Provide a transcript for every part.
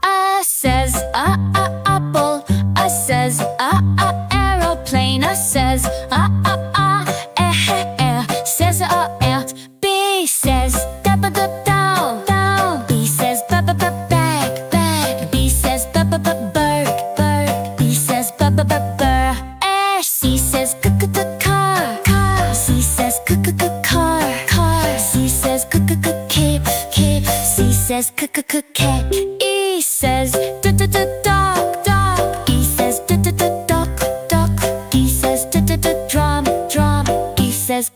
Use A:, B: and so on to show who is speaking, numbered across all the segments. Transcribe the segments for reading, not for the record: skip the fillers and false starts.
A: A says apple. A says aeroplane. A says says B says down. B says bag. B says bird. B says burr. C says car. C says car. C says cape. C says cat. E says dog. E says duck. E says drum. E says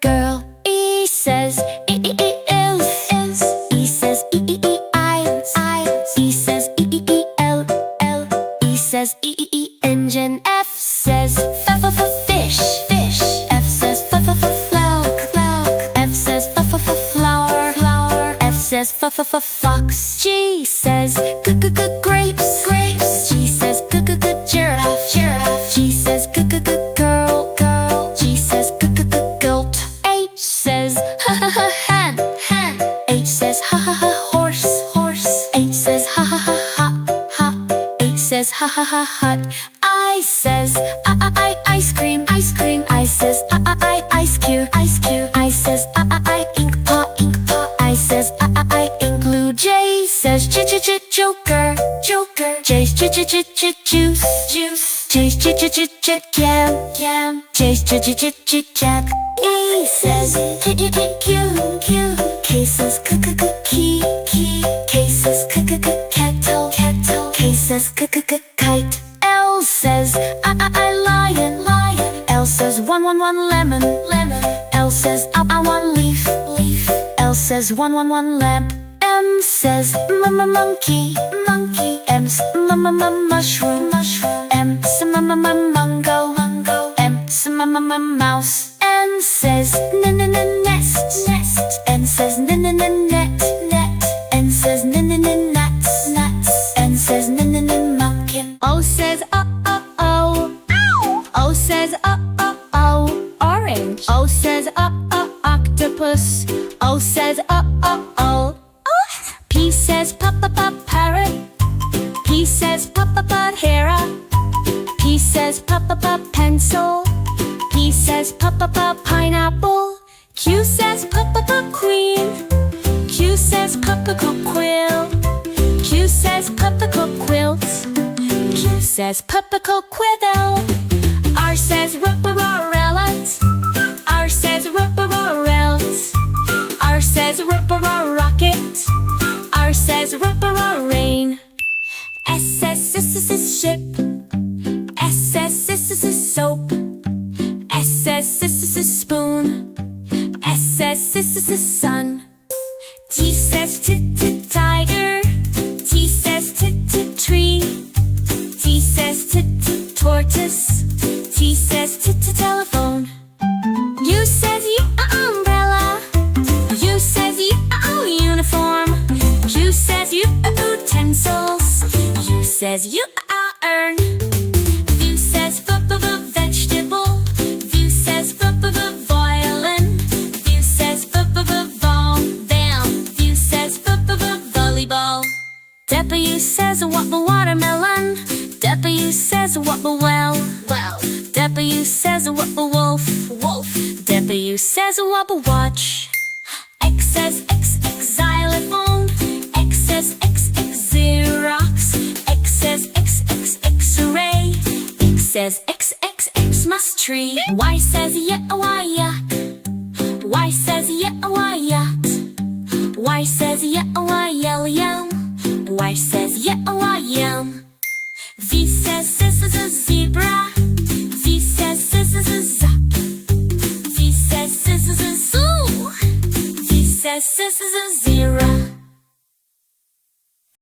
A: girl. E says is. E says eyes. E says el. E says engine. F says fish. F says flower. F says flower. F says fox. G says grapes. G says giraffe. G says girl. G says goat. H says hen. H says horse. H says hop. H says hut. I says ice cream. I says ice cube. I says ink pot. I says glue. J says joker. J's juice. J's jam. J's jack. E says Q. K says key. K says kettle. K says kite. L says lion. L says one lemon. L says I one leaf. L says one lamp. M says monkey. M says mushroom. M says mango. M says mouse. N says nest. N says net. N says nuts. N says pumpkin. O says oh. O says orange. O says octopus. O says oh. P says parrot. P says hera. P says pencil. P says pineapple. Q says queen. Q says quill. Q says quilt. Q says quiddle. R says relent. R says relt. R says rocket. R says rain. S says ship. S says soap. S says spoon. S says sun. T says tiger. T says tree. T says tortoise. T says telephone. U says umbrella. U says uniform. U says utensils. U says urn. V says vegetable. V says violin. V says van. V says volleyball. W says watermelon. W says well. W says wolf. W says watch. X says xylophone. X says Xerox. X says X-ray. X says Xmas tree. Y says yacht. Y says yacht. Y says yum. Y says yum. V says zebra. V says zup. V says zoo. V says